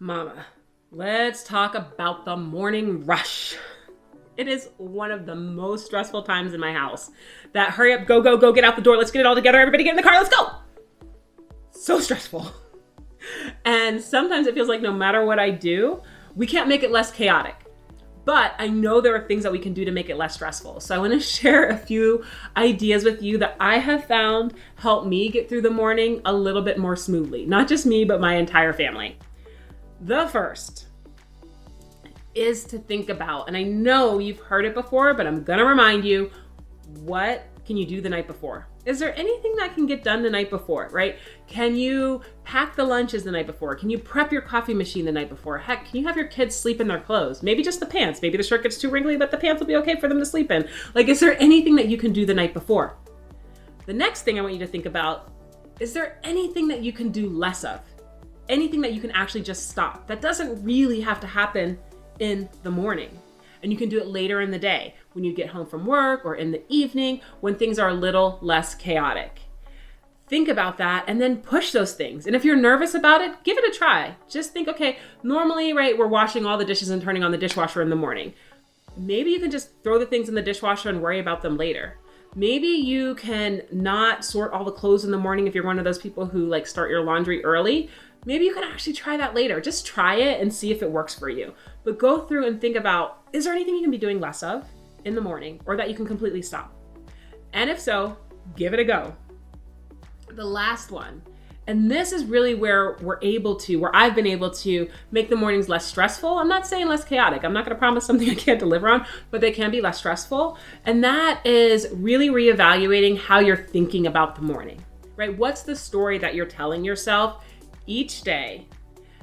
Mama, let's talk about the morning rush. It is one of the most stressful times in my house. That hurry up, go, go, go, get out the door. Let's get it all together. Everybody get in the car. Let's go. So stressful. And sometimes it feels like no matter what I do, we can't make it less chaotic. But I know there are things that we can do to make it less stressful. So I want to share a few ideas with you that I have found help me get through the morning a little bit more smoothly. Not just me, but my entire family. The first is to think about, and I know you've heard it before, but I'm going to remind you, what can you do the night before? Is there anything that can get done the night before, right? Can you pack the lunches the night before? Can you prep your coffee machine the night before? Heck, can you have your kids sleep in their clothes? Maybe just the pants. Maybe the shirt gets too wrinkly, but the pants will be okay for them to sleep in. Like, is there anything that you can do the night before? The next thing I want you to think about, is there anything that you can do less of? Anything that you can actually just stop? That doesn't really have to happen in the morning. And you can do it later in the day when you get home from work or in the evening when things are a little less chaotic. Think about that and then push those things. And if you're nervous about it, give it a try. Just think, okay, normally, right, we're washing all the dishes and turning on the dishwasher in the morning. Maybe you can just throw the things in the dishwasher and worry about them later. Maybe you can not sort all the clothes in the morning if you're one of those people who like start your laundry early. Maybe you can actually try that later. Just try it and see if it works for you. But go through and think about, is there anything you can be doing less of in the morning or that you can completely stop? And if so, give it a go. The last one, and this is really where I've been able to make the mornings less stressful. I'm not saying less chaotic. I'm not going to promise something I can't deliver on, but they can be less stressful. And that is really reevaluating how you're thinking about the morning, right? What's the story that you're telling yourself each day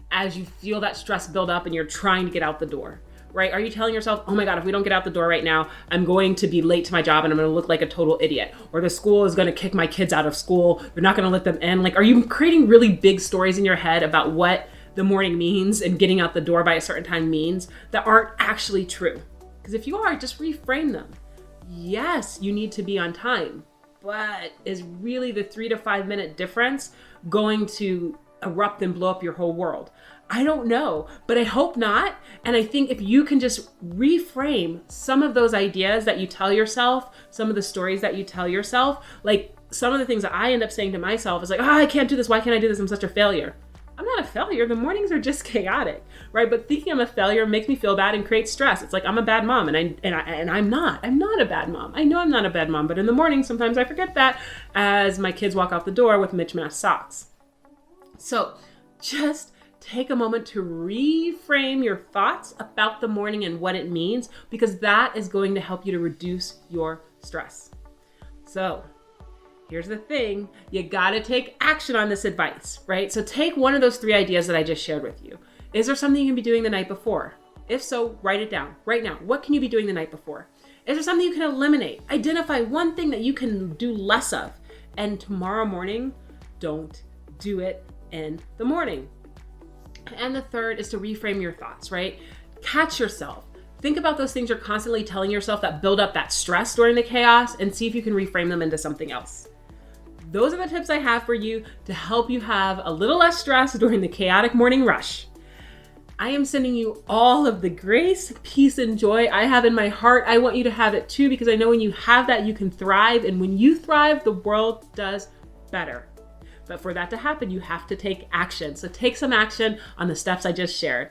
as you feel that stress build up and you're trying to get out the door, right? Are you telling yourself, oh my God, if we don't get out the door right now, I'm going to be late to my job and I'm going to look like a total idiot. Or the school is going to kick my kids out of school. They're not going to let them in. Like, are you creating really big stories in your head about what the morning means and getting out the door by a certain time means that aren't actually true? Because if you are, just reframe them. Yes, you need to be on time, but is really the 3 to 5 minute difference going to erupt and blow up your whole world? I don't know, but I hope not. And I think if you can just reframe some of those ideas that you tell yourself, some of the stories that you tell yourself, like some of the things that I end up saying to myself is like, oh, I can't do this. Why can't I do this? I'm such a failure. I'm not a failure. The mornings are just chaotic, right? But thinking I'm a failure makes me feel bad and creates stress. It's like I'm a bad mom, and I'm not a bad mom. I know I'm not a bad mom, but in the morning, sometimes I forget that as my kids walk out the door with mismatched socks. So just take a moment to reframe your thoughts about the morning and what it means, because that is going to help you to reduce your stress. So here's the thing, you gotta take action on this advice, right? So take one of those 3 ideas that I just shared with you. Is there something you can be doing the night before? If so, write it down right now. What can you be doing the night before? Is there something you can eliminate? Identify one thing that you can do less of. And tomorrow morning, don't do it in the morning. And the third is to reframe your thoughts, right? Catch yourself. Think about those things you're constantly telling yourself that build up that stress during the chaos and see if you can reframe them into something else. Those are the tips I have for you to help you have a little less stress during the chaotic morning rush. I am sending you all of the grace, peace, and joy I have in my heart. I want you to have it too, because I know when you have that, you can thrive. And when you thrive, the world does better. But for that to happen, you have to take action. So take some action on the steps I just shared.